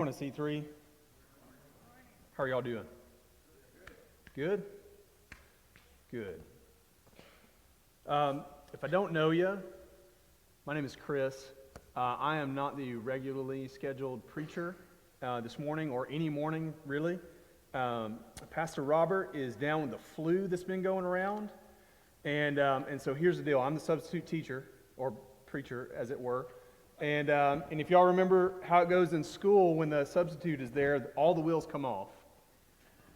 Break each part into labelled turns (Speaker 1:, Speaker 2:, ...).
Speaker 1: Morning, C3. How are y'all doing? Good? Good. If I don't know you, my name is Chris. I am not the regularly scheduled preacher this morning or any morning, really. Pastor Robert is down with the flu that's been going around. And so here's the deal. I'm the substitute teacher, or preacher, as it were. And if y'all remember how it goes in school, when the substitute is there, all the wheels come off.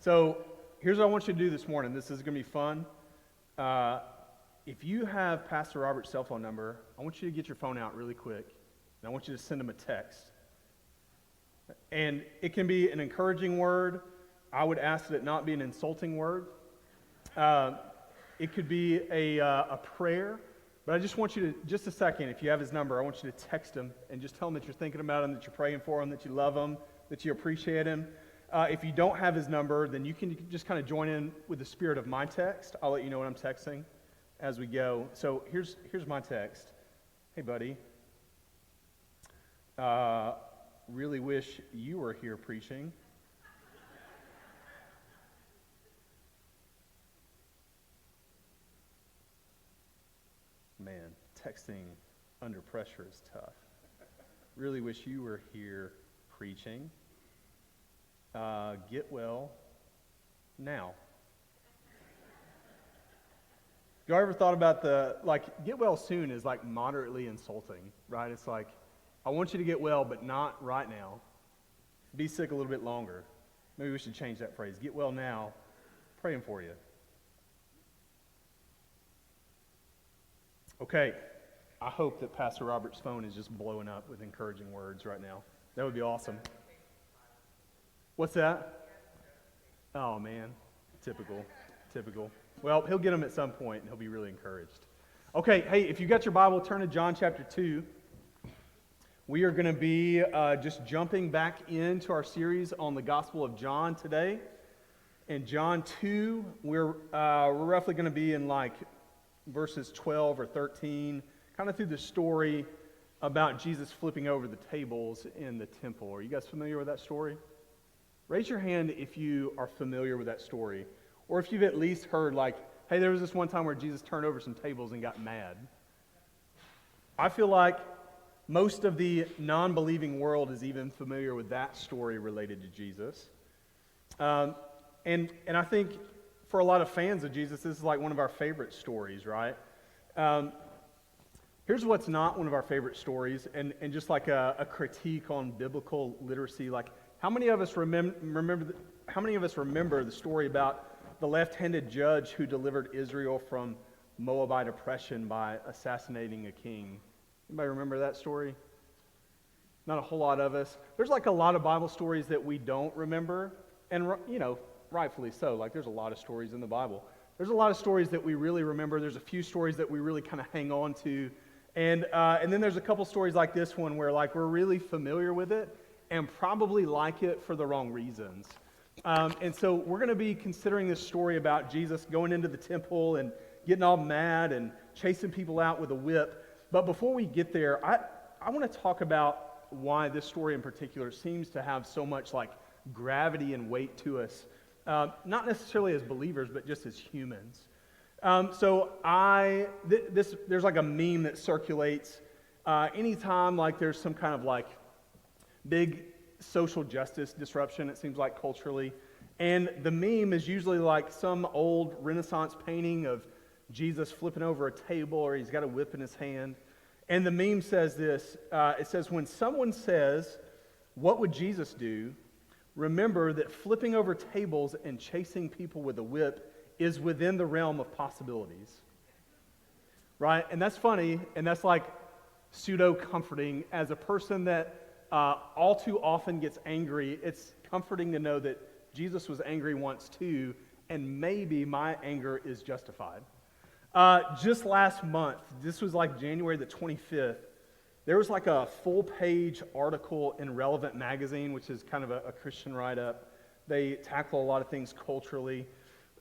Speaker 1: So here's what I want you to do this morning. This is going to be fun. If you have Pastor Robert's cell phone number, I want you to get your phone out really quick. And I want you to send him a text. And it can be an encouraging word. I would ask that it not be an insulting word. It could be a prayer. But I just want you to, just a second, if you have his number, I want you to text him and just tell him that you're thinking about him, that you're praying for him, that you love him, that you appreciate him. If you don't have his number, then you can just kind of join in with the spirit of my text. I'll let you know what I'm texting as we go. So here's my text. Hey, buddy. Really wish you were here preaching. Man, texting under pressure is tough. Really wish you were here preaching. Get well now. Y'all ever thought about get well soon is like moderately insulting, right? It's like, I want you to get well, but not right now. Be sick a little bit longer. Maybe we should change that phrase. Get well now. Praying for you. Okay, I hope that Pastor Robert's phone is just blowing up with encouraging words right now. That would be awesome. What's that? Oh, man. Typical. Well, he'll get them at some point, and he'll be really encouraged. Okay, hey, if you got your Bible, turn to John chapter 2. We are going to be just jumping back into our series on the Gospel of John today. In John 2, we're roughly going to be in verses 12 or 13, kind of through the story about Jesus flipping over the tables in the temple. Are you guys familiar with that story? Raise your hand if you are familiar with that story, or if you've at least heard hey, there was this one time where Jesus turned over some tables and got mad. I feel like most of the non-believing world is even familiar with that story related to Jesus. And I think for a lot of fans of Jesus, this is like one of our favorite stories, right? Here's what's not one of our favorite stories, and just like a critique on biblical literacy. How many of us remember the story about the left-handed judge who delivered Israel from Moabite oppression by assassinating a king? Anybody remember that story? Not a whole lot of us. There's a lot of Bible stories that we don't remember, and rightfully so. There's a lot of stories in the Bible. There's a lot of stories that we really remember. There's a few stories that we really kind of hang on to. And then there's a couple stories like this one where we're really familiar with it and probably like it for the wrong reasons. And so we're going to be considering this story about Jesus going into the temple and getting all mad and chasing people out with a whip. But before we get there, I want to talk about why this story in particular seems to have so much gravity and weight to us. Not necessarily as believers, but just as humans. There's a meme that circulates anytime there's some kind of big social justice disruption, it seems like culturally. And the meme is usually some old Renaissance painting of Jesus flipping over a table, or he's got a whip in his hand. And the meme says this, it says, when someone says, "What would Jesus do?" remember that flipping over tables and chasing people with a whip is within the realm of possibilities. Right? And that's funny, and that's pseudo-comforting. As a person that all too often gets angry, it's comforting to know that Jesus was angry once too, and maybe my anger is justified. Just last month, this was January the 25th, there was a full-page article in Relevant Magazine, which is kind of a Christian write-up. They tackle a lot of things culturally.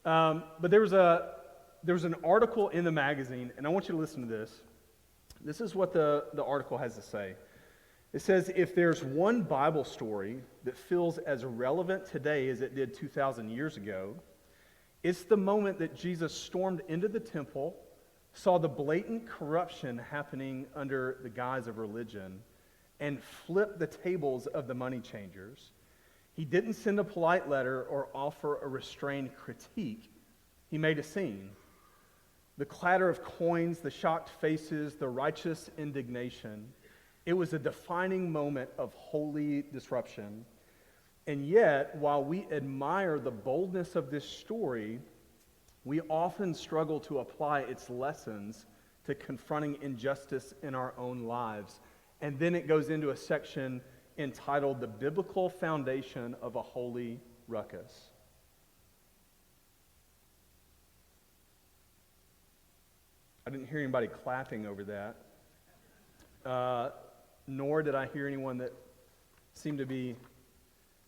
Speaker 1: But there was an article in the magazine, and I want you to listen to this. This is what the article has to say. It says, if there's one Bible story that feels as relevant today as it did 2,000 years ago, it's the moment that Jesus stormed into the temple, saw the blatant corruption happening under the guise of religion, and flipped the tables of the money changers. He didn't send a polite letter or offer a restrained critique. He made a scene. The clatter of coins, the shocked faces, the righteous indignation. It was a defining moment of holy disruption. And yet, while we admire the boldness of this story, we often struggle to apply its lessons to confronting injustice in our own lives. And then it goes into a section entitled The Biblical Foundation of a Holy Ruckus. I didn't hear anybody clapping over that. Nor did I hear anyone that seemed to be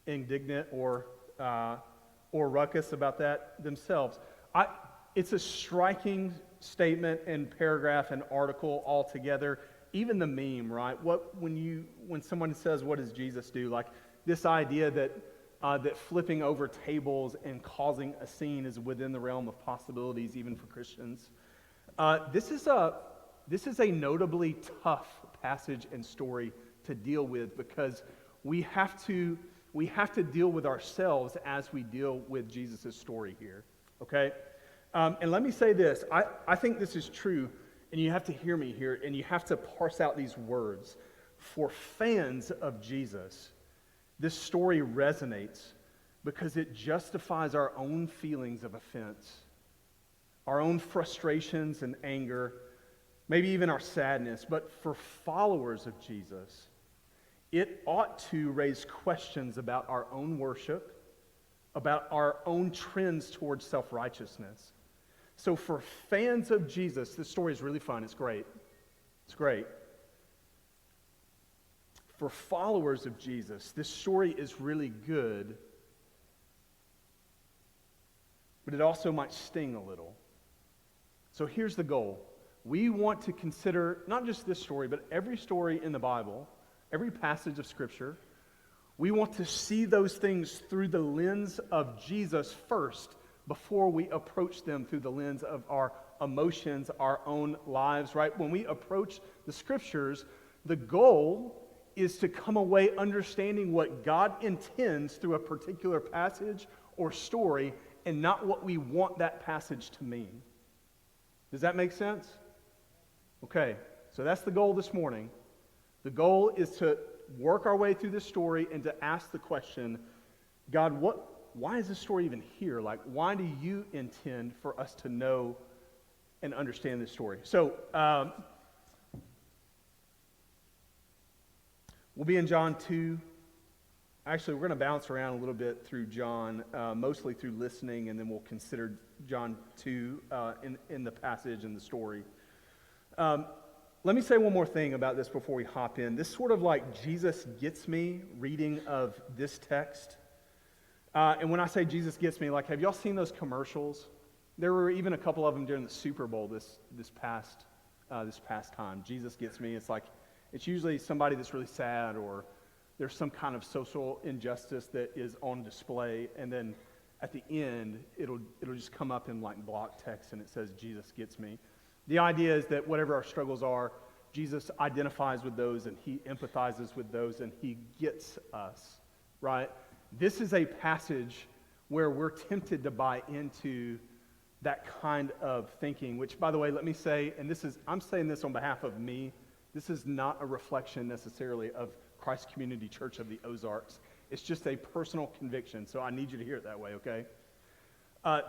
Speaker 1: indignant or ruckus about that themselves. It's a striking statement and paragraph and article altogether. Even the meme, right? When someone says, "What does Jesus do?" Like this idea that flipping over tables and causing a scene is within the realm of possibilities, even for Christians. This is a notably tough passage and story to deal with because we have to deal with ourselves as we deal with Jesus' story here. Okay? And let me say this. I think this is true, and you have to hear me here, and you have to parse out these words. For fans of Jesus, this story resonates because it justifies our own feelings of offense, our own frustrations and anger, maybe even our sadness. But for followers of Jesus, it ought to raise questions about our own worship, about our own trends towards self-righteousness. So for fans of Jesus, this story is really fun. It's great. It's great. For followers of Jesus, this story is really good, but it also might sting a little. So here's the goal. We want to consider not just this story, but every story in the Bible, every passage of Scripture. We want to see those things through the lens of Jesus first before we approach them through the lens of our emotions, our own lives, right? When we approach the Scriptures, the goal is to come away understanding what God intends through a particular passage or story and not what we want that passage to mean. Does that make sense? Okay, so that's the goal this morning. The goal is to work our way through this story and to ask the question, God, why is this story even here? Like, why do you intend for us to know and understand this story? So, we'll be in John 2. Actually, we're going to bounce around a little bit through John, mostly through listening, and then we'll consider John 2 in the passage and the story. Let me say one more thing about this before we hop in. This sort of like Jesus gets me reading of this text. And when I say Jesus gets me, like, have y'all seen those commercials? There were even a couple of them during the Super Bowl this past time. Jesus gets me. It's like, it's usually somebody that's really sad, or there's some kind of social injustice that is on display, and then at the end, it'll just come up in like block text, and it says, Jesus gets me. The idea is that whatever our struggles are, Jesus identifies with those, and he empathizes with those, and he gets us, right? This is a passage where we're tempted to buy into that kind of thinking, which, by the way, let me say, and I'm saying this on behalf of me, this is not a reflection necessarily of Christ Community Church of the Ozarks. It's just a personal conviction, so I need you to hear it that way, okay?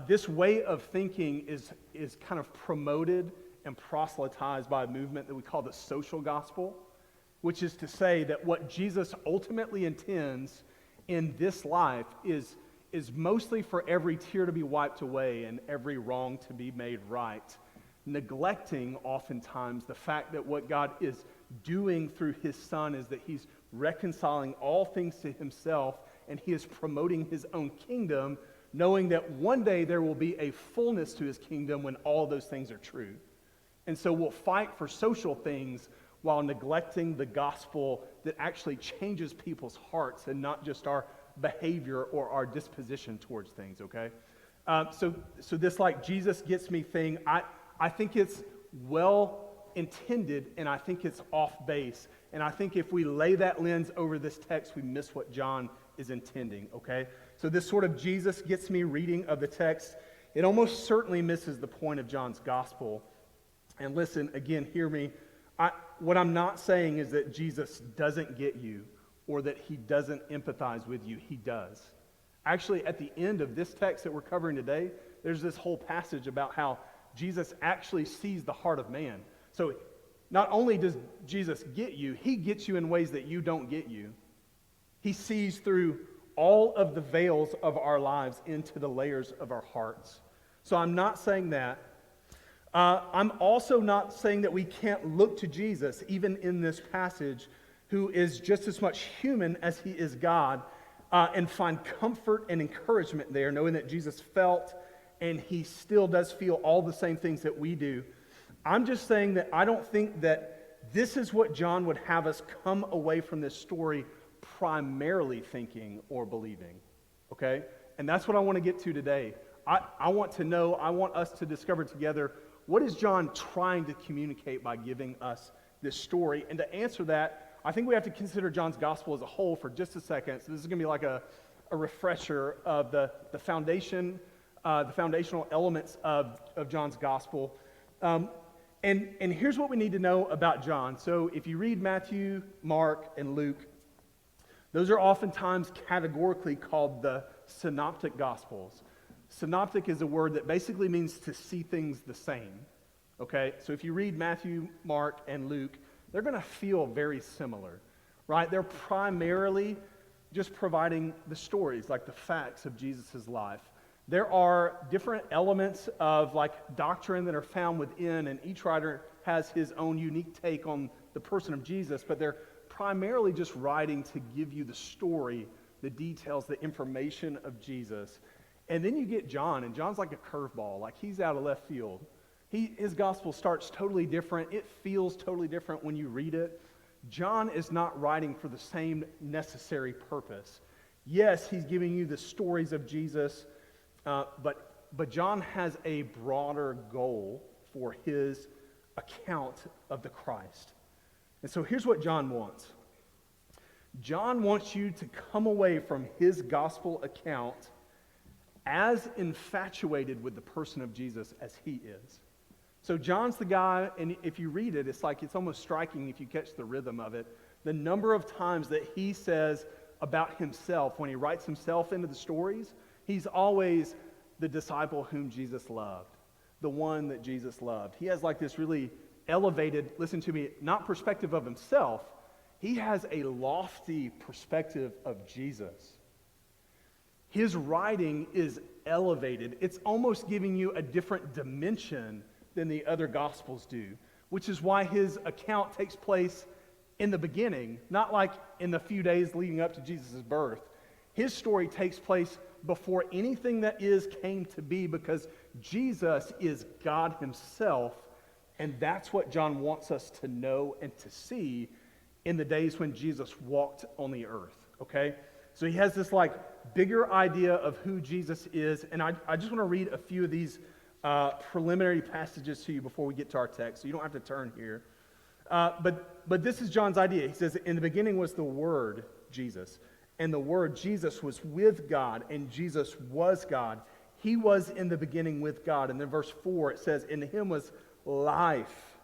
Speaker 1: This way of thinking is kind of promoted and proselytized by a movement that we call the social gospel, which is to say that what Jesus ultimately intends in this life is mostly for every tear to be wiped away and every wrong to be made right, neglecting oftentimes the fact that what God is doing through his Son is that he's reconciling all things to himself, and he is promoting his own kingdom, knowing that one day there will be a fullness to his kingdom when all those things are true. And so we'll fight for social things while neglecting the gospel that actually changes people's hearts and not just our behavior or our disposition towards things, okay? So this like Jesus gets me thing, I think it's well intended, and I think it's off base. And I think if we lay that lens over this text, we miss what John is intending, okay? So this sort of Jesus gets me reading of the text, it almost certainly misses the point of John's gospel. And listen, again, hear me. What I'm not saying is that Jesus doesn't get you or that he doesn't empathize with you. He does. Actually, at the end of this text that we're covering today, there's this whole passage about how Jesus actually sees the heart of man. So not only does Jesus get you, he gets you in ways that you don't get you. He sees through all of the veils of our lives into the layers of our hearts. So I'm not saying that. I'm also not saying that we can't look to Jesus, even in this passage, who is just as much human as he is God, and find comfort and encouragement there, knowing that Jesus felt and he still does feel all the same things that we do. I'm just saying that I don't think that this is what John would have us come away from this story primarily thinking or believing, okay? And that's what I want to get to today. I want to know, I want us to discover together, what is John trying to communicate by giving us this story? And to answer that, I think we have to consider John's gospel as a whole for just a second. So this is going to be like a refresher of the foundation, the foundational elements of John's gospel. And here's what we need to know about John. So if you read Matthew, Mark, and Luke, those are oftentimes categorically called the synoptic gospels. Synoptic is a word that basically means to see things the same. Okay? So if you read Matthew, Mark, and Luke, they're going to feel very similar, right? They're primarily just providing the stories, like the facts of Jesus' life. There are different elements of like doctrine that are found within, and each writer has his own unique take on the person of Jesus, but they're primarily just writing to give you the story, the details, the information of Jesus. And then you get John, and John's like a curveball, like he's out of left field. His gospel starts totally different. It feels totally different when you read it. John is not writing for the same necessary purpose. Yes, he's giving you the stories of Jesus, but John has a broader goal for his account of the Christ. And so here's what John wants. John wants you to come away from his gospel account as infatuated with the person of Jesus as he is. So John's the guy, and if you read it, it's almost striking if you catch the rhythm of it. The number of times that he says about himself, when he writes himself into the stories, he's always the disciple whom Jesus loved, the one that Jesus loved. He has like this really elevated, listen to me, not perspective of himself. He has a lofty perspective of Jesus. His writing is elevated. It's almost giving you a different dimension than the other Gospels do, which is why his account takes place in the beginning, not like in the few days leading up to Jesus' birth. His story takes place before anything that is came to be, because Jesus is God himself, and that's what John wants us to know and to see in the days when Jesus walked on the earth, okay? So he has this like bigger idea of who Jesus is, and I just want to read a few of these preliminary passages to you before we get to our text, so you don't have to turn here. But this is John's idea. He says, in the beginning was the Word, Jesus, and the Word, Jesus, was with God, and Jesus was God. He was in the beginning with God. And then verse 4, it says, in him was life,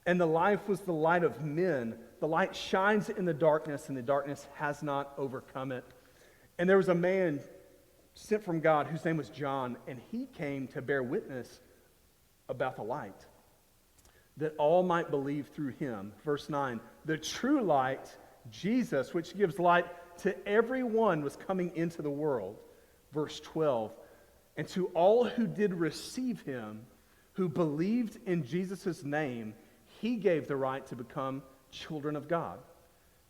Speaker 1: and the life was the light of men. The light shines in the darkness, and the darkness has not overcome it. And there was a man sent from God whose name was John, and he came to bear witness about the light, that all might believe through him. Verse 9, the true light, Jesus, which gives light to everyone, was coming into the world. Verse 12, and to all who did receive him, who believed in Jesus' name, he gave the right to become children of God.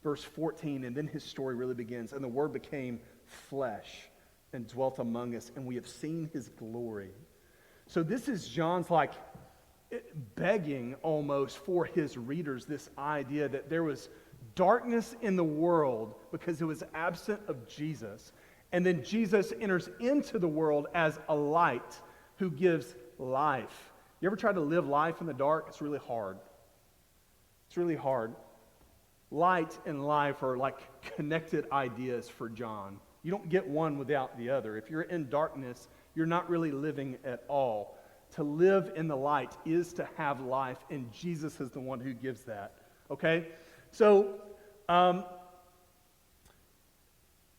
Speaker 1: Verse 14, and then his story really begins. And the Word became flesh and dwelt among us, and we have seen his glory. So this is John's like begging almost for his readers this idea that there was darkness in the world because it was absent of Jesus. And then Jesus enters into the world as a light who gives life. You ever try to live life in the dark? It's really hard. It's really hard. Light and life are like connected ideas for John. You don't get one without the other. If you're in darkness, you're not really living at all. To live in the light is to have life, and Jesus is the one who gives that. Okay? So,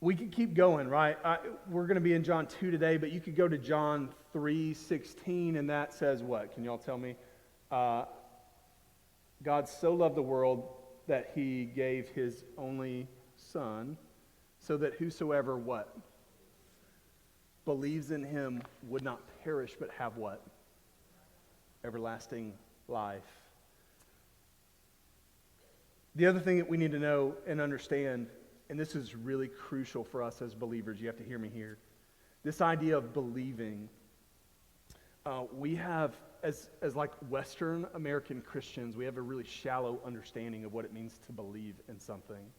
Speaker 1: we could keep going, right? We're going to be in John 2 today, but you could go to John 3:16, and that says what? Can y'all tell me? God so loved the world that he gave his only Son, so that whosoever what? Believes in him would not perish, but have what? Everlasting life. The other thing that we need to know and understand, and this is really crucial for us as believers, you have to hear me here. This idea of believing, we have, as like Western American Christians, we have a really shallow understanding of what it means to believe in something.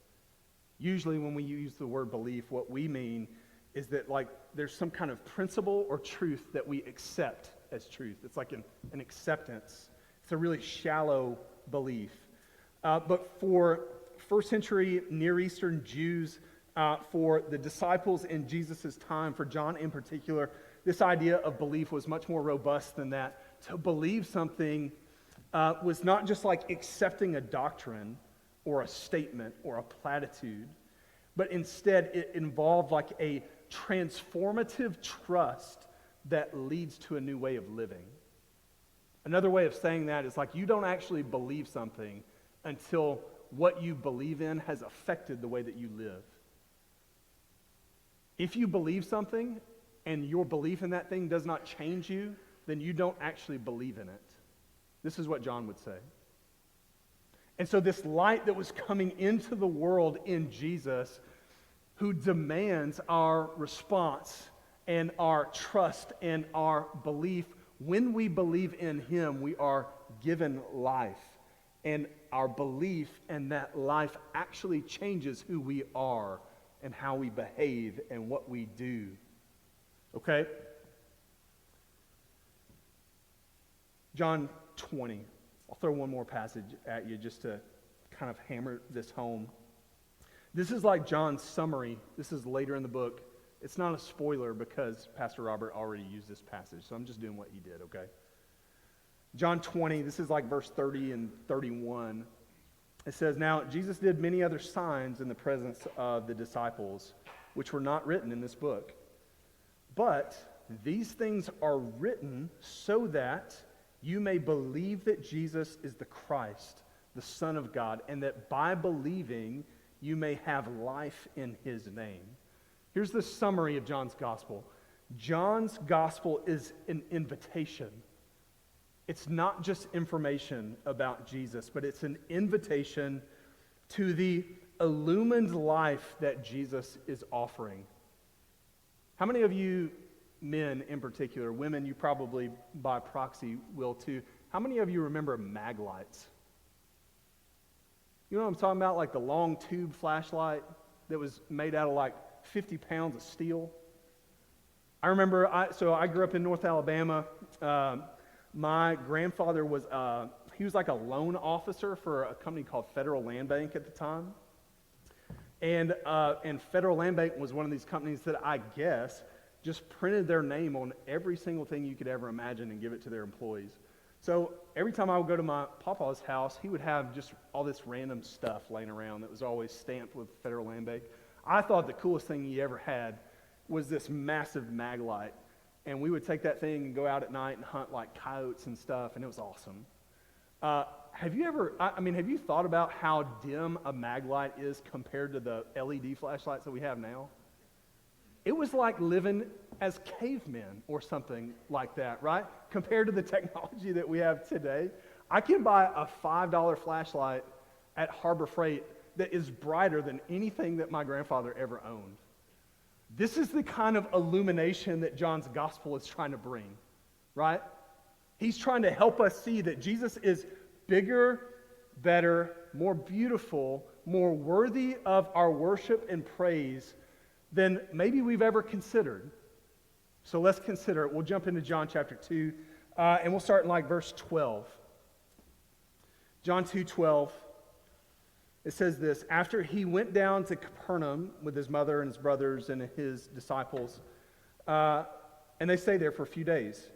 Speaker 1: Usually when we use the word belief, what we mean is that like there's some kind of principle or truth that we accept as truth. It's like an acceptance. It's a really shallow belief. But for first century Near Eastern Jews, for the disciples in Jesus' time, for John in particular, this idea of belief was much more robust than that. To believe something was not just like accepting a doctrine or a statement or a platitude, but instead it involved like a transformative trust that leads to a new way of living. Another way of saying that is like you don't actually believe something until what you believe in has affected the way that you live. If you believe something and your belief in that thing does not change you, then you don't actually believe in it. This is what John would say. And so this light that was coming into the world in Jesus, who demands our response and our trust and our belief, when we believe in him, we are given life. And our belief and that life actually changes who we are and how we behave and what we do. Okay? John 20. I'll throw one more passage at you just to kind of hammer this home. This is like John's summary. This is later in the book. It's not a spoiler because Pastor Robert already used this passage, so I'm just doing what he did, okay? John 20, this is like verse 30 and 31. It says, "Now Jesus did many other signs in the presence of the disciples, which were not written in this book. But these things are written so that you may believe that Jesus is the Christ, the Son of God, and that by believing you may have life in his name." Here's the summary of John's gospel. John's gospel is an invitation. It's not just information about Jesus, but it's an invitation to the illumined life that Jesus is offering. How many of you men in particular, women you probably by proxy will too, how many of you remember mag lights? You know what I'm talking about? Like the long tube flashlight that was made out of like 50 pounds of steel. I remember, I grew up in North Alabama. My grandfather was, he was like a loan officer for a company called Federal Land Bank at the time. And Federal Land Bank was one of these companies that I guess just printed their name on every single thing you could ever imagine and give it to their employees. So every time I would go to my papa's house, he would have just all this random stuff laying around that was always stamped with Federal Land Bank. I thought the coolest thing he ever had was this massive mag light. And we would take that thing and go out at night and hunt like coyotes and stuff, and it was awesome. Have you thought about how dim a mag light is compared to the LED flashlights that we have now? It was like living as cavemen or something like that, right? Compared to the technology that we have today. I can buy a $5 flashlight at Harbor Freight that is brighter than anything that my grandfather ever owned. This is the kind of illumination that John's gospel is trying to bring, right? He's trying to help us see that Jesus is bigger, better, more beautiful, more worthy of our worship and praise than maybe we've ever considered. So let's consider it. We'll jump into John chapter 2, and we'll start in like verse 12. John 2:12. It says this: after he went down to Capernaum with his mother and his brothers and his disciples, and they stayed there for a few days.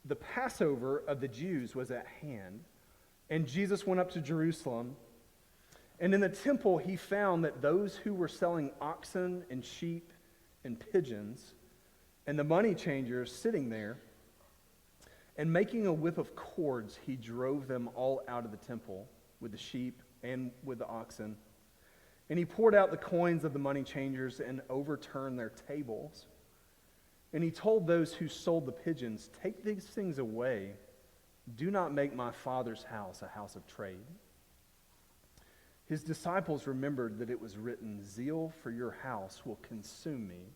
Speaker 1: The Passover of the Jews was at hand, and Jesus went up to Jerusalem. And in the temple he found that those who were selling oxen and sheep and pigeons, and the money changers sitting there, and making a whip of cords, he drove them all out of the temple with the sheep and with the oxen. And he poured out the coins of the money changers and overturned their tables. And he told those who sold the pigeons, "Take these things away. Do not make my Father's house a house of trade." His disciples remembered that it was written, "Zeal for your house will consume me."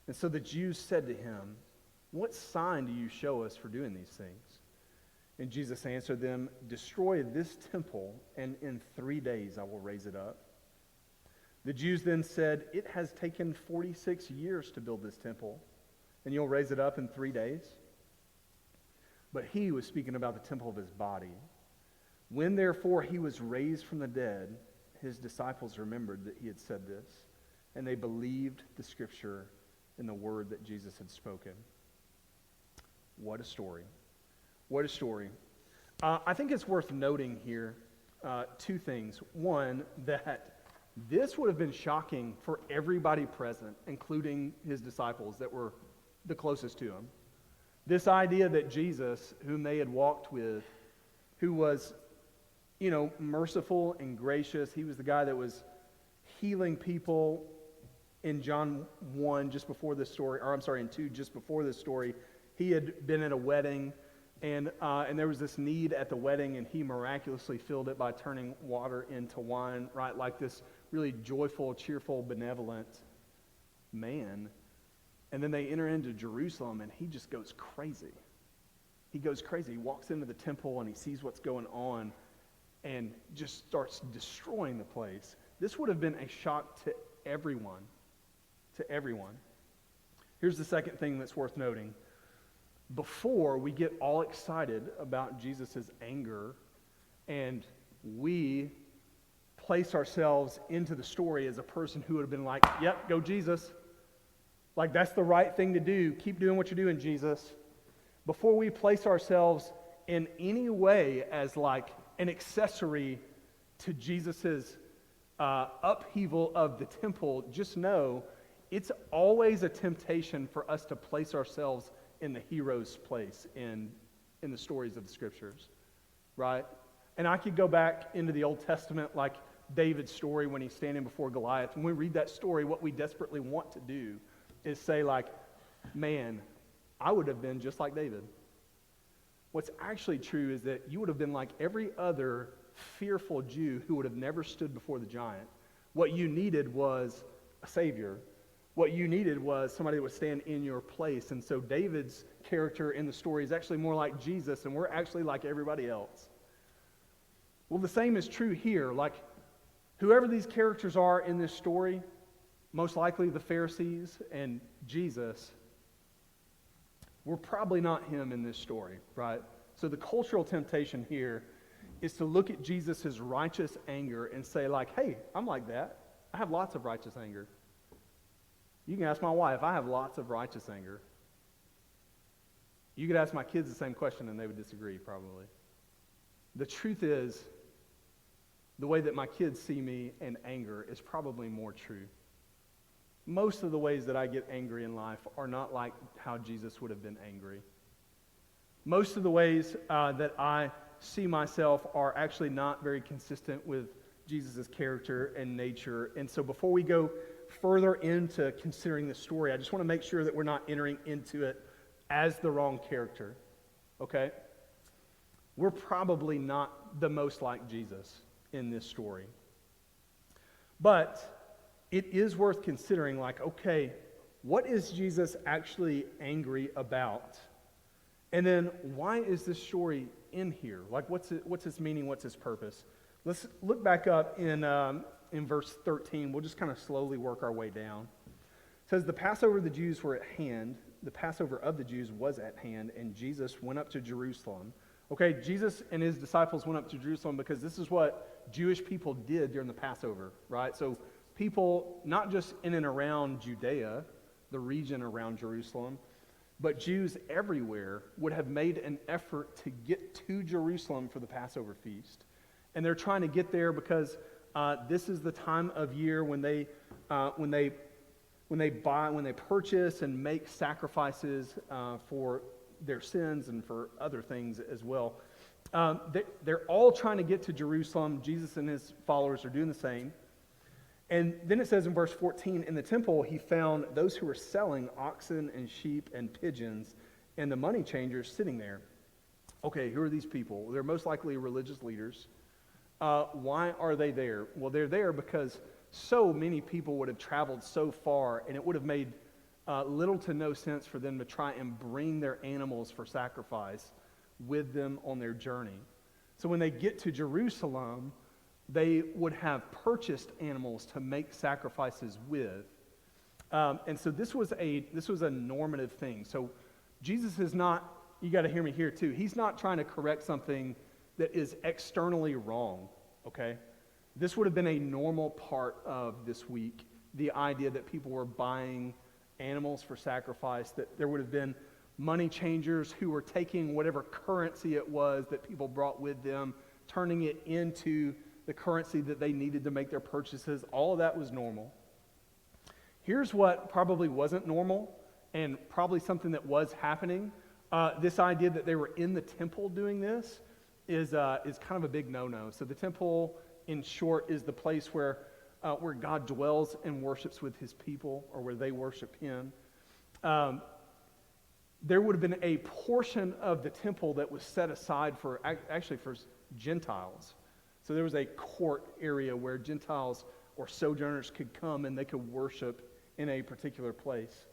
Speaker 1: And so the Jews said to him, "What sign do you show us for doing these things?" And Jesus answered them, "Destroy this temple, and in 3 days I will raise it up." The Jews then said, "It has taken 46 years to build this temple, and you'll raise it up in 3 days?" But he was speaking about the temple of his body. When therefore he was raised from the dead, his disciples remembered that he had said this, and they believed the scripture and the word that Jesus had spoken. What a story. What a story. I think it's worth noting here two things. One, that this would have been shocking for everybody present, including his disciples that were the closest to him. This idea that Jesus, whom they had walked with, who was, merciful and gracious, he was the guy that was healing people in John 1 just before this story, or I'm sorry, in 2 just before this story. He had been at a wedding, and there was this need at the wedding, and he miraculously filled it by turning water into wine, right? Like this really joyful, cheerful, benevolent man. And then they enter into Jerusalem, and he just goes crazy. He goes crazy. He walks into the temple, and he sees what's going on, and just starts destroying the place. This would have been a shock to everyone. To everyone. Here's the second thing that's worth noting. Before we get all excited about Jesus' anger and we place ourselves into the story as a person who would have been like, "Yep, go Jesus. Like, that's the right thing to do. Keep doing what you're doing, Jesus." Before we place ourselves in any way as like an accessory to Jesus' upheaval of the temple, just know it's always a temptation for us to place ourselves in the hero's place in the stories of the scriptures, right? And I could go back into the Old Testament, like David's story when he's standing before Goliath. When we read that story, what we desperately want to do is say like, "Man, I would have been just like David." What's actually true is that you would have been like every other fearful Jew who would have never stood before the giant. What you needed was a savior. What you needed was somebody that would stand in your place. And so David's character in the story is actually more like Jesus, and we're actually like everybody else. Well, the same is true here. Like, whoever these characters are in this story, most likely the Pharisees and Jesus, we're probably not him in this story, right? So the cultural temptation here is to look at Jesus' righteous anger and say like, "Hey, I'm like that. I have lots of righteous anger." You can ask my wife, I have lots of righteous anger. You could ask my kids the same question and they would disagree probably. The truth is, the way that my kids see me in anger is probably more true. Most of the ways that I get angry in life are not like how Jesus would have been angry. Most of the ways that I see myself are actually not very consistent with Jesus' character and nature. And so before we go further into considering the story, I just want to make sure that we're not entering into it as the wrong character, okay? We're probably not the most like Jesus in this story. But it is worth considering, like, okay, what is Jesus actually angry about? And then why is this story in here? Like, what's its meaning? What's its purpose? Let's look back up in verse 13. We'll just kind of slowly work our way down. It says, the Passover of the Jews were at hand. The Passover of the Jews was at hand, and Jesus went up to Jerusalem. Okay, Jesus and his disciples went up to Jerusalem because this is what Jewish people did during the Passover, right? So people, not just in and around Judea, the region around Jerusalem, but Jews everywhere would have made an effort to get to Jerusalem for the Passover feast. And they're trying to get there because this is the time of year when they purchase and make sacrifices for their sins and for other things as well. They're all trying to get to Jerusalem. Jesus and his followers are doing the same. And then it says in verse 14, in the temple he found those who were selling oxen and sheep and pigeons and the money changers sitting there. Okay, who are these people? They're most likely religious leaders. Why are they there? Well, they're there because so many people would have traveled so far, and it would have made little to no sense for them to try and bring their animals for sacrifice with them on their journey. So when they get to Jerusalem, they would have purchased animals to make sacrifices with. And so this was a normative thing. So Jesus is not, you got to hear me here too, he's not trying to correct something that is externally wrong, okay? This would have been a normal part of this week, the idea that people were buying animals for sacrifice, that there would have been money changers who were taking whatever currency it was that people brought with them, turning it into the currency that they needed to make their purchases. All of that was normal. Here's what probably wasn't normal, and probably something that was happening. This idea that they were in the temple doing this is kind of a big no-no. So the temple, in short, is the place where God dwells and worships with his people, or where they worship him. There would have been a portion of the temple that was set aside for Gentiles. So there was a court area where Gentiles or sojourners could come and they could worship in a particular place.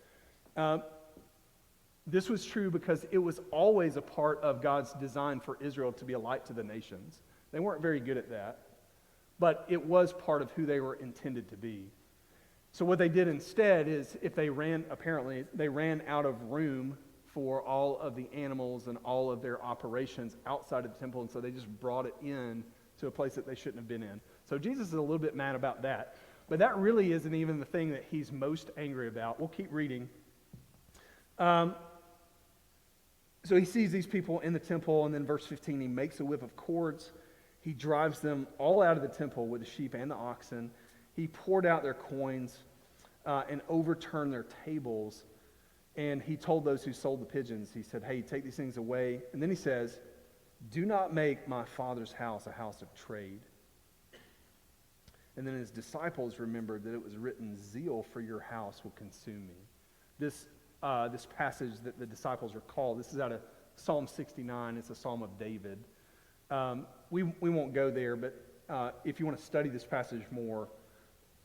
Speaker 1: This was true because it was always a part of God's design for Israel to be a light to the nations. They weren't very good at that, but it was part of who they were intended to be. So what they did instead is, if they ran out of room for all of the animals and all of their operations outside of the temple, and so they just brought it in to a place that they shouldn't have been in. So Jesus is a little bit mad about that. But that really isn't even the thing that he's most angry about. We'll keep reading. So he sees these people in the temple, and then verse 15, he makes a whip of cords. He drives them all out of the temple with the sheep and the oxen. He poured out their coins and overturned their tables. And he told those who sold the pigeons, he said, hey, take these things away. And then he says, do not make my Father's house a house of trade. And then his disciples remembered that it was written, Zeal for your house will consume me. This passage that the disciples recall, this is out of Psalm 69. It's a Psalm of David. We won't go there, but if you want to study this passage more,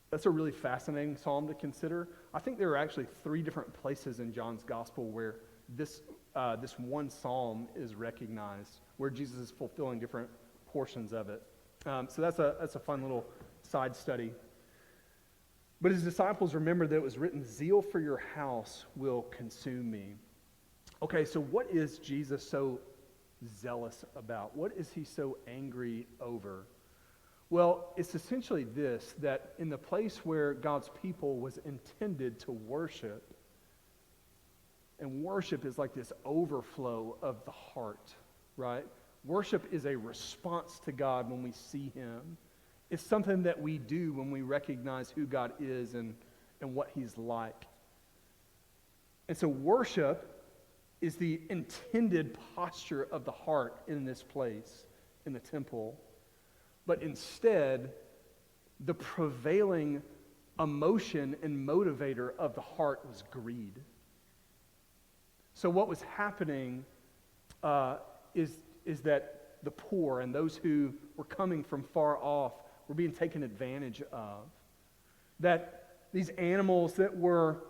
Speaker 1: that's a really fascinating psalm to consider. I think there are actually 3 different places in John's gospel where this one psalm is recognized, where Jesus is fulfilling different portions of it. So that's a fun little side study. But his disciples remembered that it was written, Zeal for your house will consume me. Okay, so what is Jesus so zealous about? What is he so angry over? Well, it's essentially this, that in the place where God's people was intended to worship, and worship is like this overflow of the heart, right? Worship is a response to God when we see him. It's something that we do when we recognize who God is and what he's like. And so worship is the intended posture of the heart in this place, in the temple. But instead, the prevailing emotion and motivator of the heart was greed. So what was happening is that the poor and those who were coming from far off were being taken advantage of. That these animals that were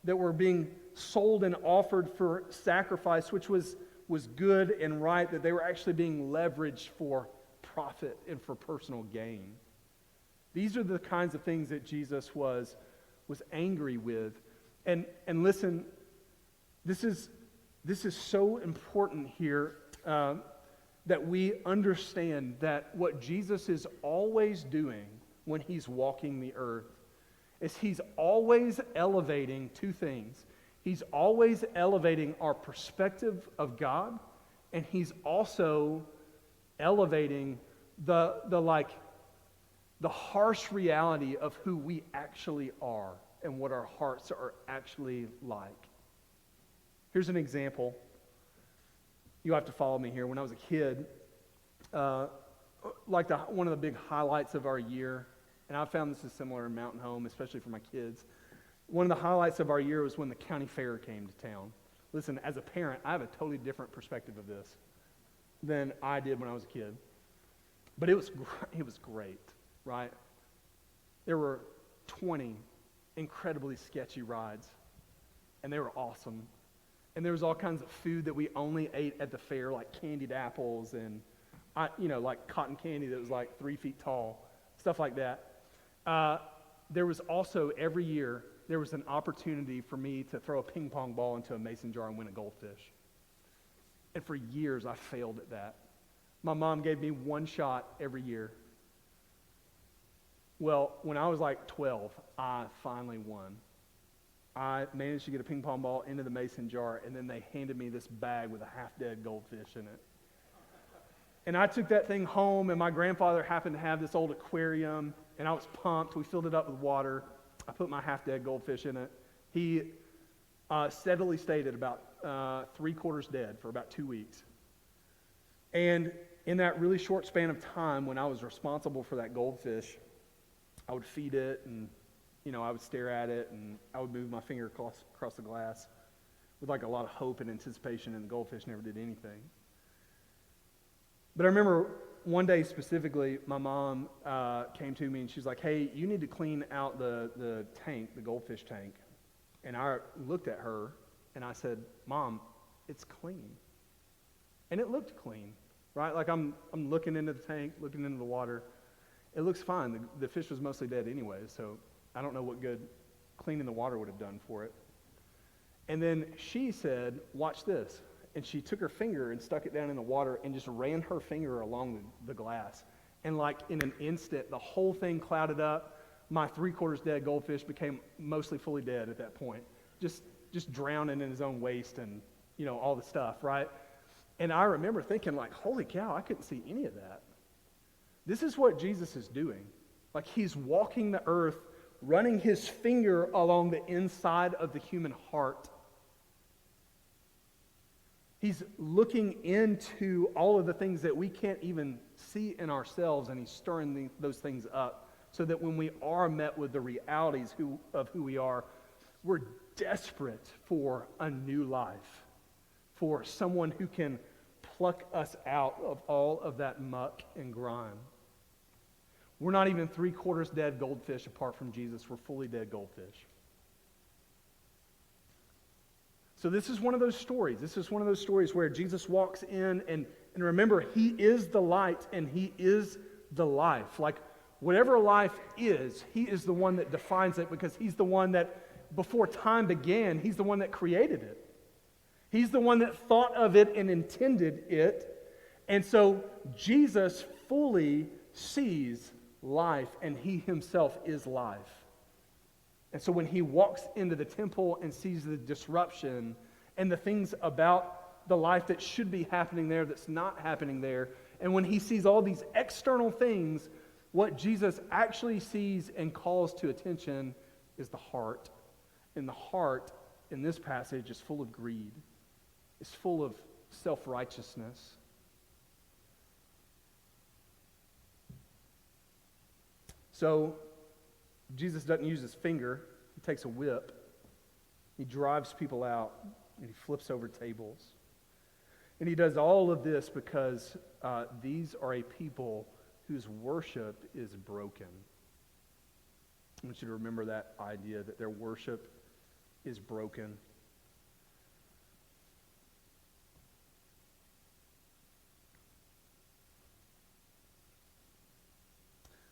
Speaker 1: that were being sold and offered for sacrifice, which was good and right, that they were actually being leveraged for profit and for personal gain. These are the kinds of things that Jesus was angry with. And listen, this is so important here that we understand that what Jesus is always doing when he's walking the earth is he's always elevating two things. He's always elevating our perspective of God, and he's also elevating the harsh reality of who we actually are and what our hearts are actually like. Here's an example. You have to follow me here. When I was a kid, one of the big highlights of our year, and I found this is similar in Mountain Home, especially for my kids. One of the highlights of our year was when the county fair came to town. Listen, as a parent, I have a totally different perspective of this than I did when I was a kid. But it was great, right? There were 20 incredibly sketchy rides, and they were awesome. And there was all kinds of food that we only ate at the fair, like candied apples and, like cotton candy that was like 3 feet tall, stuff like that. There was also, every year, there was an opportunity for me to throw a ping pong ball into a mason jar and win a goldfish. And for years, I failed at that. My mom gave me one shot every year. Well, when I was like 12, I finally won. I managed to get a ping pong ball into the mason jar, and then they handed me this bag with a half-dead goldfish in it. And I took that thing home, and my grandfather happened to have this old aquarium, and I was pumped. We filled it up with water. I put my half-dead goldfish in it. He steadily stayed at about 3/4 dead for about 2 weeks. And in that really short span of time, when I was responsible for that goldfish, I would feed it, and I would stare at it, and I would move my finger across the glass with like a lot of hope and anticipation, and the goldfish never did anything. But I remember one day specifically, my mom came to me, and she's like, "Hey, you need to clean out the tank, the goldfish tank." And I looked at her, and I said, "Mom, it's clean." And it looked clean, right? Like I'm looking into the tank, looking into the water. It looks fine. The fish was mostly dead anyway, so I don't know what good cleaning the water would have done for it. And then she said, "Watch this." And she took her finger and stuck it down in the water and just ran her finger along the glass. And like in an instant, the whole thing clouded up. My 3/4 dead goldfish became mostly fully dead at that point. Just drowning in his own waste and, all the stuff, right? And I remember thinking like, holy cow, I couldn't see any of that. This is what Jesus is doing. Like he's walking the earth, running his finger along the inside of the human heart. He's looking into all of the things that we can't even see in ourselves, and he's stirring those things up so that when we are met with the realities of who we are, we're desperate for a new life, for someone who can pluck us out of all of that muck and grime. We're not even 3/4 dead goldfish apart from Jesus. We're fully dead goldfish. So this is one of those stories. This is one of those stories where Jesus walks in, and remember, he is the light and he is the life. Like whatever life is, he is the one that defines it, because he's the one that before time began, he's the one that created it. He's the one that thought of it and intended it. And so Jesus fully sees life, and he himself is life. And so when he walks into the temple and sees the disruption and the things about the life that should be happening there that's not happening there, and when he sees all these external things, what Jesus actually sees and calls to attention is the heart. And the heart in this passage is full of greed. It's full of self-righteousness. So Jesus doesn't use his finger. He takes a whip. He drives people out, and he flips over tables. And he does all of this because these are a people whose worship is broken. I want you to remember that idea, that their worship is broken.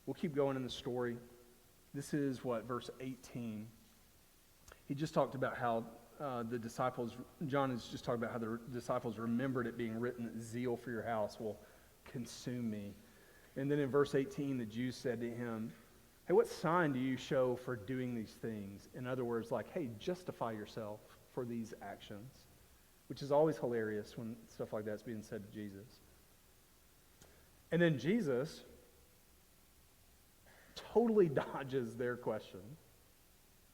Speaker 1: We'll keep going in the story. This is verse 18. He just talked about how the disciples, John has just talked about how the disciples remembered it being written that zeal for your house will consume me. And then in verse 18, the Jews said to him, hey, what sign do you show for doing these things? In other words, like, hey, justify yourself for these actions, which is always hilarious when stuff like that's being said to Jesus. And then Jesus totally dodges their question.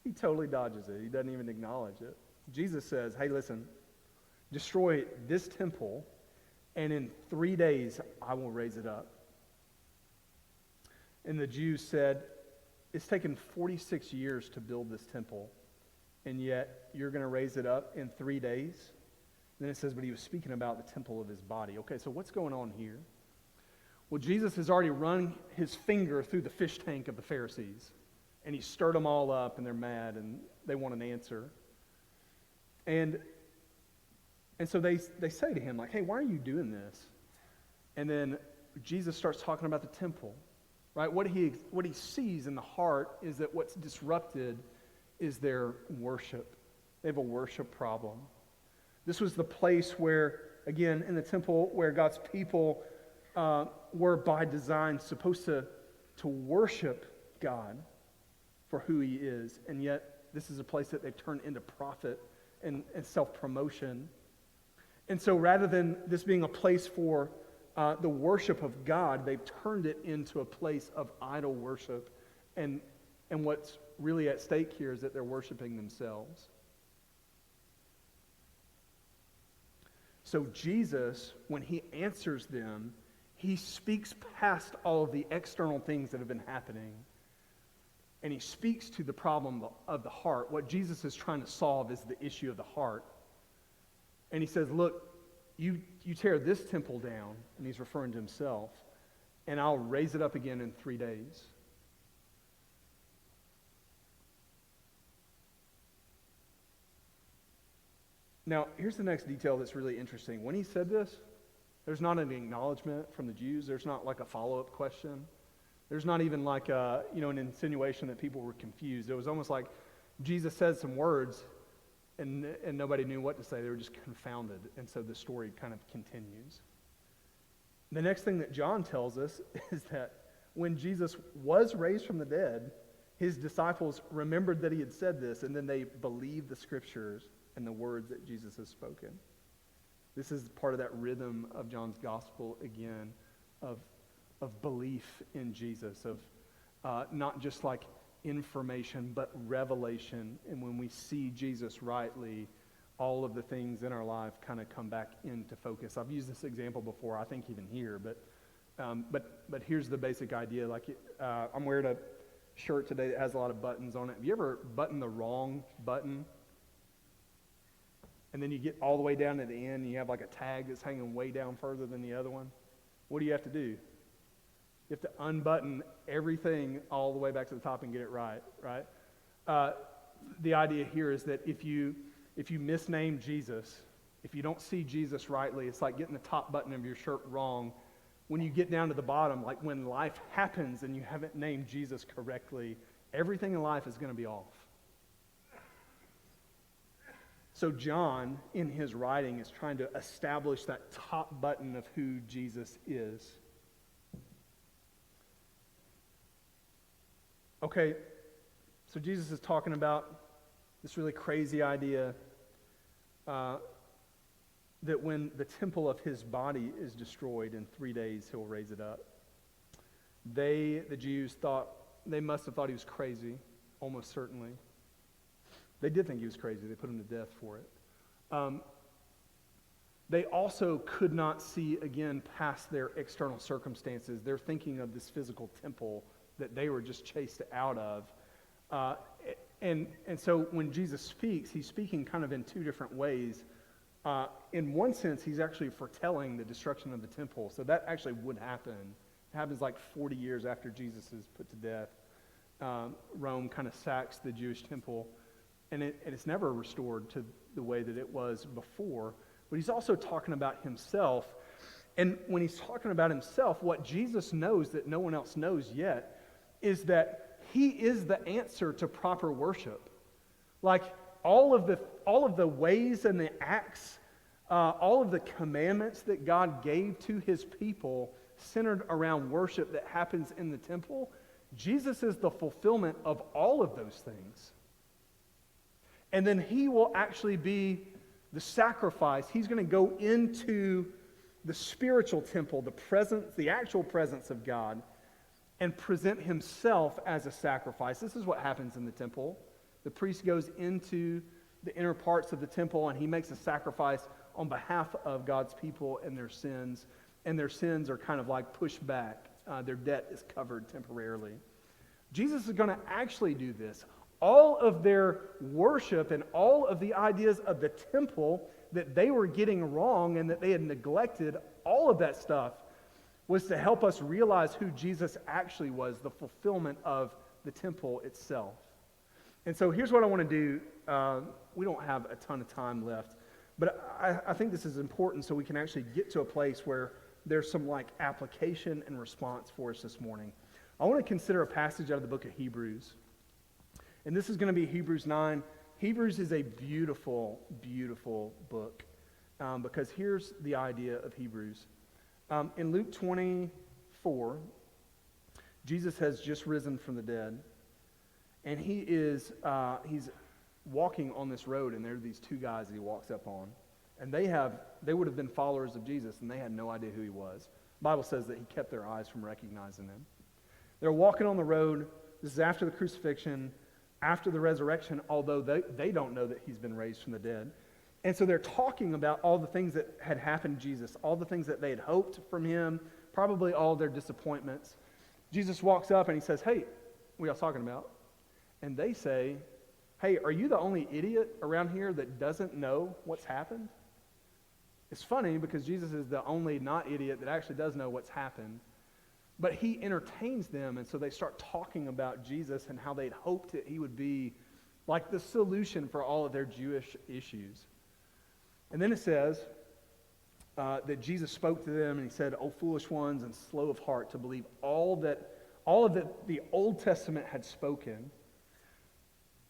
Speaker 1: He totally dodges it. He doesn't even acknowledge it. Jesus says, hey, listen, destroy this temple, and in 3 days I will raise it up. And the Jews said, it's taken 46 years to build this temple, and yet you're going to raise it up in 3 days? And then it says, but he was speaking about the temple of his body. Okay, so what's going on here? Well, Jesus has already run his finger through the fish tank of the Pharisees, and he stirred them all up, and they're mad, and they want an answer. And so they say to him, like, hey, why are you doing this? And then Jesus starts talking about the temple, right? What he sees in the heart is that what's disrupted is their worship. They have a worship problem. This was the place where, again, in the temple, where God's people were by design supposed to worship God for who he is. And yet, this is a place that they've turned into profit and self-promotion. And so rather than this being a place for the worship of God, they've turned it into a place of idol worship. And what's really at stake here is that they're worshiping themselves. So Jesus, when he answers them, he speaks past all of the external things that have been happening. And he speaks to the problem of the heart. What Jesus is trying to solve is the issue of the heart. And he says, look, you tear this temple down, and he's referring to himself, and I'll raise it up again in 3 days. Now, here's the next detail that's really interesting. When he said this, there's not an acknowledgement from the Jews. There's not like a follow-up question. There's not even like an insinuation that people were confused. It was almost like Jesus said some words and nobody knew what to say. They were just confounded. And so the story kind of continues. The next thing that John tells us is that when Jesus was raised from the dead, his disciples remembered that he had said this, and then they believed the scriptures and the words that Jesus has spoken. This is part of that rhythm of John's gospel, again, of belief in Jesus, of not just like information, but revelation. And when we see Jesus rightly, all of the things in our life kind of come back into focus. I've used this example before, I think even here, but here's the basic idea. Like I'm wearing a shirt today that has a lot of buttons on it. Have you ever buttoned the wrong button? And then you get all the way down to the end, and you have like a tag that's hanging way down further than the other one. What do you have to do? You have to unbutton everything all the way back to the top and get it right? The idea here is that if you misname Jesus, if you don't see Jesus rightly, it's like getting the top button of your shirt wrong. When you get down to the bottom, like when life happens and you haven't named Jesus correctly, everything in life is going to be off. So John, in his writing, is trying to establish that top button of who Jesus is. Okay, so Jesus is talking about this really crazy idea that when the temple of his body is destroyed in 3 days, he'll raise it up. The Jews they must have thought he was crazy, almost certainly. They did think he was crazy. They put him to death for it. They also could not see, again, past their external circumstances. They're thinking of this physical temple that they were just chased out of. And so when Jesus speaks, he's speaking kind of in two different ways. In one sense, he's actually foretelling the destruction of the temple. So that actually would happen. It happens like 40 years after Jesus is put to death. Rome kind of sacks the Jewish temple. and it's never restored to the way that it was before. But he's also talking about himself. And when he's talking about himself, what Jesus knows that no one else knows yet is that he is the answer to proper worship. Like all of the ways and the acts, all of the commandments that God gave to his people centered around worship that happens in the temple, Jesus is the fulfillment of all of those things. And then he will actually be the sacrifice. He's going to go into the spiritual temple, the actual presence of God, and present himself as a sacrifice. This is what happens in the temple. The priest goes into the inner parts of the temple and he makes a sacrifice on behalf of God's people and their sins. And their sins are kind of like pushed back. Their debt is covered temporarily. Jesus is going to actually do this. All of their worship and all of the ideas of the temple that they were getting wrong and that they had neglected, all of that stuff was to help us realize who Jesus actually was, the fulfillment of the temple itself. And so here's what I want to do. We don't have a ton of time left, but I think this is important so we can actually get to a place where there's some like application and response for us this morning. I want to consider a passage out of the book of Hebrews. And this is going to be Hebrews 9. Hebrews is a beautiful, beautiful book because here's the idea of Hebrews. In Luke 24, Jesus has just risen from the dead, and he's walking on this road, and there are these two guys that he walks up on, and they would have been followers of Jesus, and they had no idea who he was. The Bible says that he kept their eyes from recognizing him. They're walking on the road. This is after the crucifixion, after the resurrection, although they don't know that he's been raised from the dead. And so they're talking about all the things that had happened to Jesus, all the things that they had hoped from him, probably all their disappointments. Jesus walks up and he says, "Hey, what are y'all talking about?" And they say, "Hey, are you the only idiot around here that doesn't know what's happened?" It's funny because Jesus is the only not idiot that actually does know what's happened. But he entertains them, and so they start talking about Jesus and how they'd hoped that he would be like the solution for all of their Jewish issues. And then it says that Jesus spoke to them, and he said, "O foolish ones and slow of heart to believe all of the Old Testament had spoken."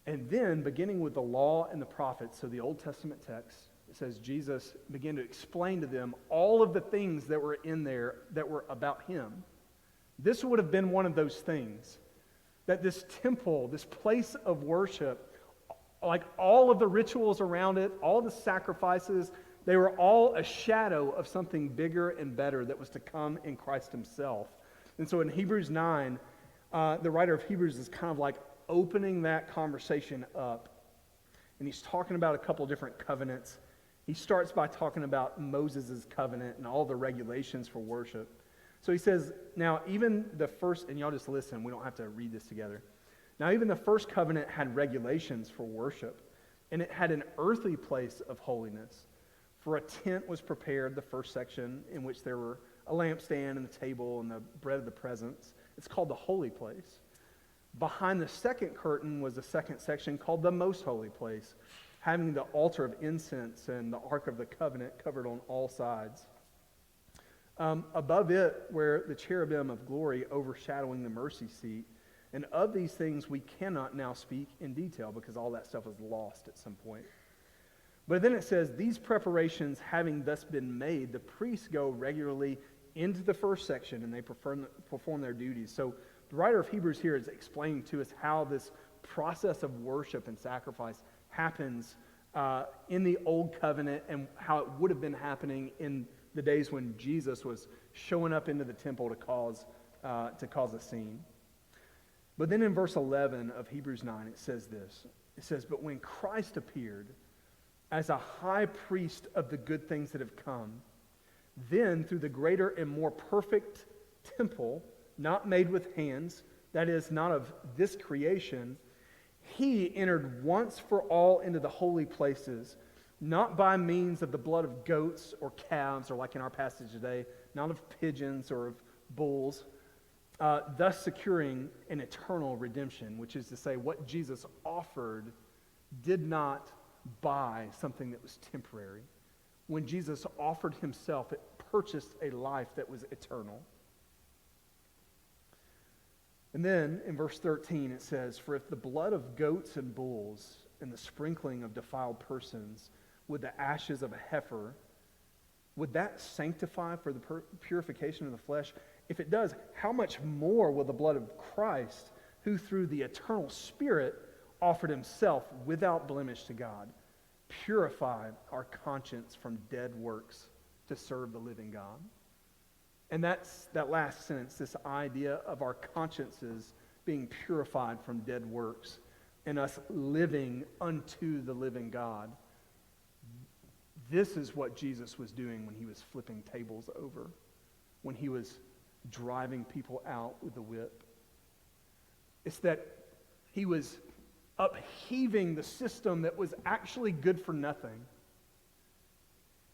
Speaker 1: And then, beginning with the law and the prophets, so the Old Testament text, it says Jesus began to explain to them all of the things that were in there that were about him. This would have been one of those things, that this temple, this place of worship, like all of the rituals around it, all the sacrifices, they were all a shadow of something bigger and better that was to come in Christ himself. And so in Hebrews 9, the writer of Hebrews is kind of like opening that conversation up. And he's talking about a couple different covenants. He starts by talking about Moses' covenant and all the regulations for worship. So he says, now even the first, and y'all just listen, we don't have to read this together. Now even the first covenant had regulations for worship, and it had an earthly place of holiness. For a tent was prepared, the first section, in which there were a lampstand and the table and the bread of the presence. It's called the holy place. Behind the second curtain was a second section called the most holy place, having the altar of incense and the ark of the covenant covered on all sides. Above it were the cherubim of glory overshadowing the mercy seat. And of these things we cannot now speak in detail because all that stuff was lost at some point. But then it says, these preparations having thus been made, the priests go regularly into the first section and they perform their duties. So the writer of Hebrews here is explaining to us how this process of worship and sacrifice happens in the Old Covenant and how it would have been happening in the days when Jesus was showing up into the temple to cause a scene. But then in verse 11 of Hebrews 9, it says this. It says, "But when Christ appeared as a high priest of the good things that have come, then through the greater and more perfect temple, not made with hands, that is, not of this creation, he entered once for all into the holy places, not by means of the blood of goats or calves, or like in our passage today, not of pigeons or of bulls, thus securing an eternal redemption," which is to say what Jesus offered did not buy something that was temporary. When Jesus offered himself, it purchased a life that was eternal. And then in verse 13 it says, "For if the blood of goats and bulls and the sprinkling of defiled persons with the ashes of a heifer, would that sanctify for the purification of the flesh? If it does, how much more will the blood of Christ, who through the eternal Spirit offered himself without blemish to God, purify our conscience from dead works to serve the living God?" And that's that last sentence, this idea of our consciences being purified from dead works and us living unto the living God. This is what Jesus was doing when he was flipping tables over, when he was driving people out with the whip. It's that he was upheaving the system that was actually good for nothing.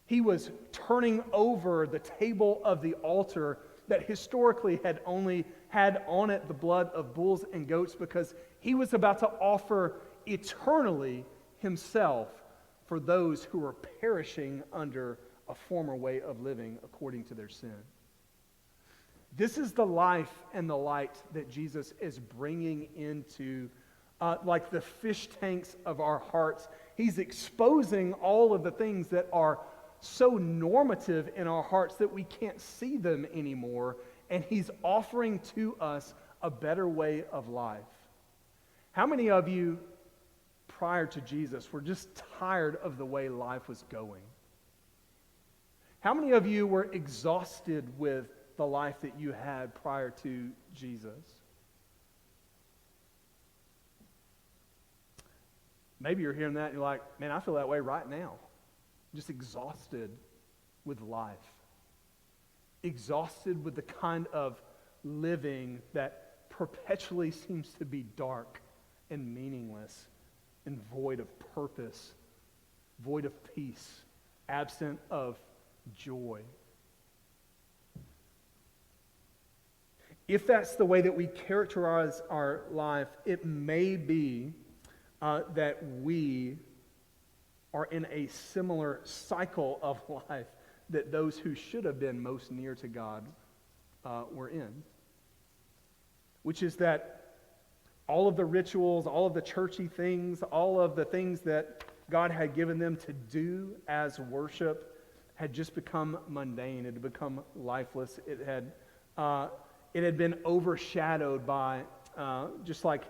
Speaker 1: He was turning over the table of the altar that historically had only had on it the blood of bulls and goats, because he was about to offer eternally himself for those who were perishing under a former way of living according to their sin. This is the life and the light that Jesus is bringing into like the fish tanks of our hearts. He's exposing all of the things that are so normative in our hearts that we can't see them anymore, and he's offering to us a better way of life. How many of you prior to Jesus were just tired of the way life was going? How many of you were exhausted with the life that you had prior to Jesus? Maybe you're hearing that and you're like, man, I feel that way right now. Just exhausted with life. Exhausted with the kind of living that perpetually seems to be dark and meaningless and void of purpose, void of peace, absent of joy. If that's the way that we characterize our life, it may be that we are in a similar cycle of life that those who should have been most near to God were in. Which is that all of the rituals, all of the churchy things, all of the things that God had given them to do as worship had just become mundane. It had become lifeless. It had been overshadowed by just like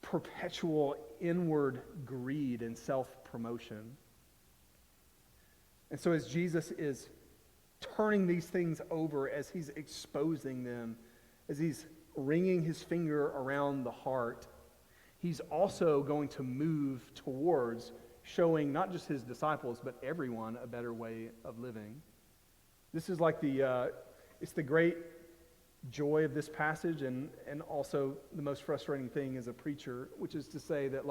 Speaker 1: perpetual inward greed and self-promotion. And so as Jesus is turning these things over, as he's exposing them, as he's wringing his finger around the heart, he's also going to move towards showing not just his disciples, but everyone a better way of living. This is like it's the great joy of this passage, and also the most frustrating thing as a preacher, which is to say that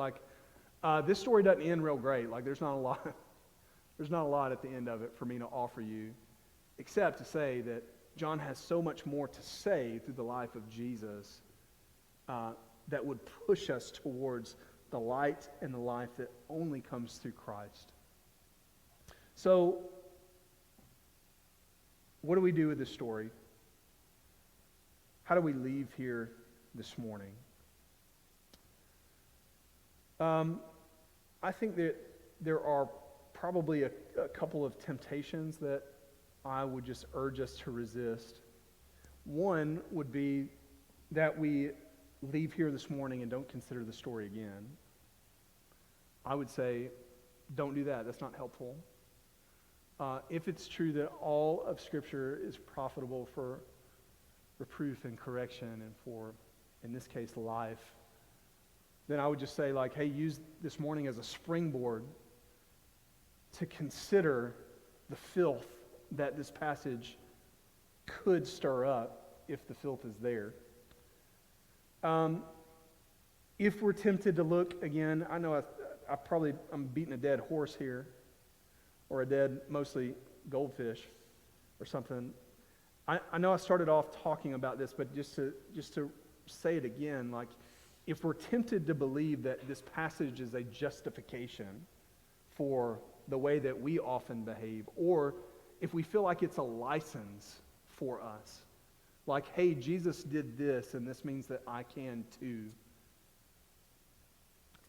Speaker 1: this story doesn't end real great. Like there's not a lot at the end of it for me to offer you, except to say that John has so much more to say through the life of Jesus that would push us towards the light and the life that only comes through Christ. So, what do we do with this story? How do we leave here this morning? I think that there are probably a couple of temptations that I would just urge us to resist. One would be that we leave here this morning and don't consider the story again. I would say, don't do that. That's not helpful. If it's true that all of Scripture is profitable for reproof and correction and for, in this case, life, then I would just say, hey, use this morning as a springboard to consider the filth that this passage could stir up, if the filth is there. If we're tempted to look again, I know I'm beating a dead horse here, or a dead, mostly goldfish or something. I know I started off talking about this, but just to say it again, if we're tempted to believe that this passage is a justification for the way that we often behave, or if we feel like it's a license for us, like, hey, Jesus did this, and this means that I can too,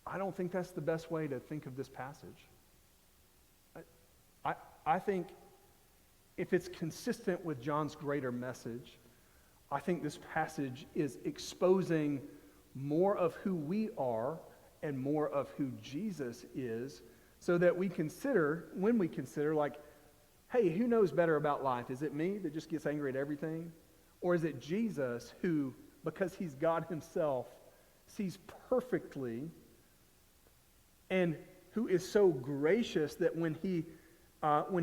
Speaker 1: I don't think that's the best way to think of this passage. I think if it's consistent with John's greater message, I think this passage is exposing more of who we are and more of who Jesus is, so that we consider, when we consider, like, hey, who knows better about life? Is it me that just gets angry at everything? Or is it Jesus who, because he's God himself, sees perfectly, and who is so gracious that when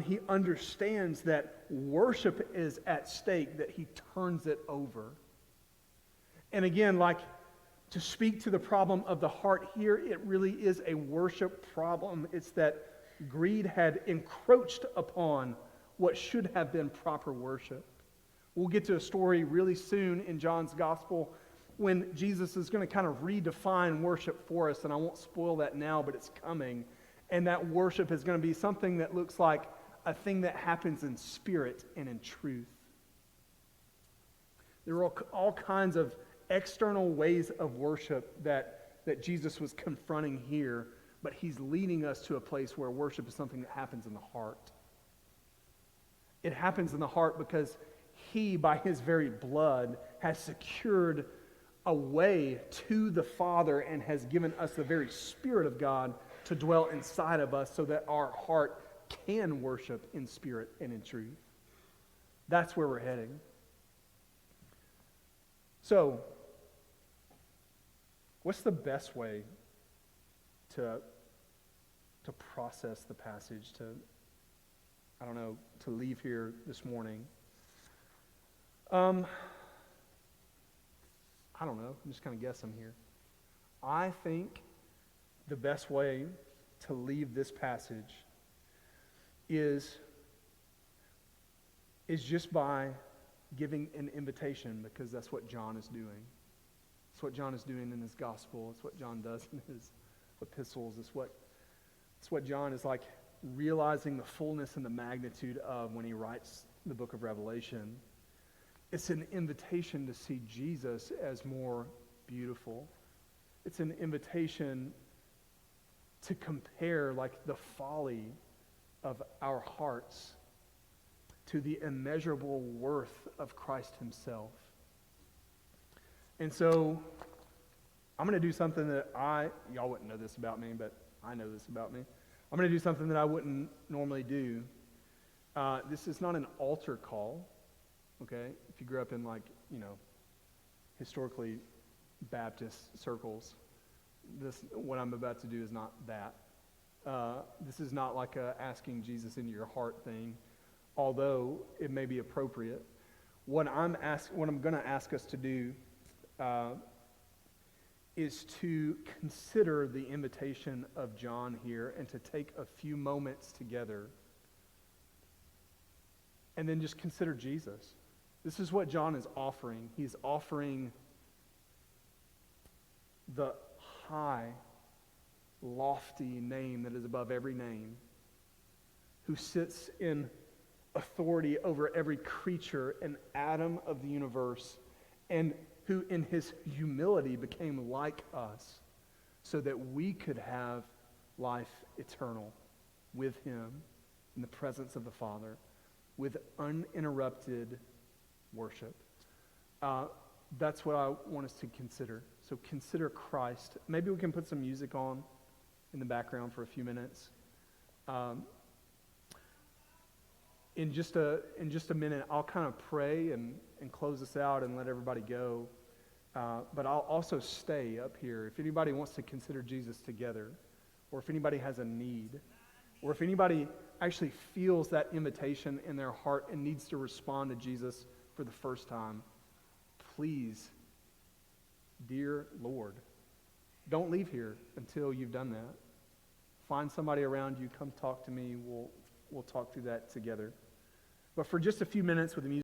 Speaker 1: he understands that worship is at stake, that he turns it over? And again, like, to speak to the problem of the heart here, it really is a worship problem. It's that greed had encroached upon what should have been proper worship. We'll get to a story really soon in John's gospel when Jesus is going to kind of redefine worship for us, and I won't spoil that now, but it's coming. And that worship is going to be something that looks like a thing that happens in spirit and in truth. There are all kinds of external ways of worship that Jesus was confronting here, but he's leading us to a place where worship is something that happens in the heart. It happens in the heart because he, by his very blood, has secured a way to the Father and has given us the very Spirit of God to dwell inside of us so that our heart can worship in spirit and in truth. That's where we're heading. So, what's the best way to process the passage, to leave here this morning? I don't know. I'm just kind of guessing here. I think the best way to leave this passage is just by giving an invitation, because that's what John is doing. It's what John is doing in his gospel. It's what John does in his epistles. It's what John is like realizing the fullness and the magnitude of when he writes the book of Revelation. It's an invitation to see Jesus as more beautiful. It's an invitation to compare like the folly of our hearts to the immeasurable worth of Christ himself. And so I'm going to do something that y'all wouldn't know this about me, but I know this about me. I'm going to do something that I wouldn't normally do. This is not an altar call, okay? If you grew up in historically Baptist circles, what I'm about to do is not that. This is not like a asking Jesus into your heart thing, although it may be appropriate. What I'm going to ask us to do is to consider the invitation of John here and to take a few moments together and then just consider Jesus. This is what John is offering. He's offering the high, lofty name that is above every name, who sits in authority over every creature and atom of the universe, and who in his humility became like us so that we could have life eternal with him in the presence of the Father with uninterrupted worship. That's what I want us to consider. So consider Christ. Maybe we can put some music on in the background for a few minutes. In just a minute, I'll kind of pray and close this out and let everybody go. But I'll also stay up here. If anybody wants to consider Jesus together, or if anybody has a need, or if anybody actually feels that invitation in their heart and needs to respond to Jesus for the first time, please, dear Lord, don't leave here until you've done that. Find somebody around you, come talk to me. We'll talk through that together. But for just a few minutes with the music.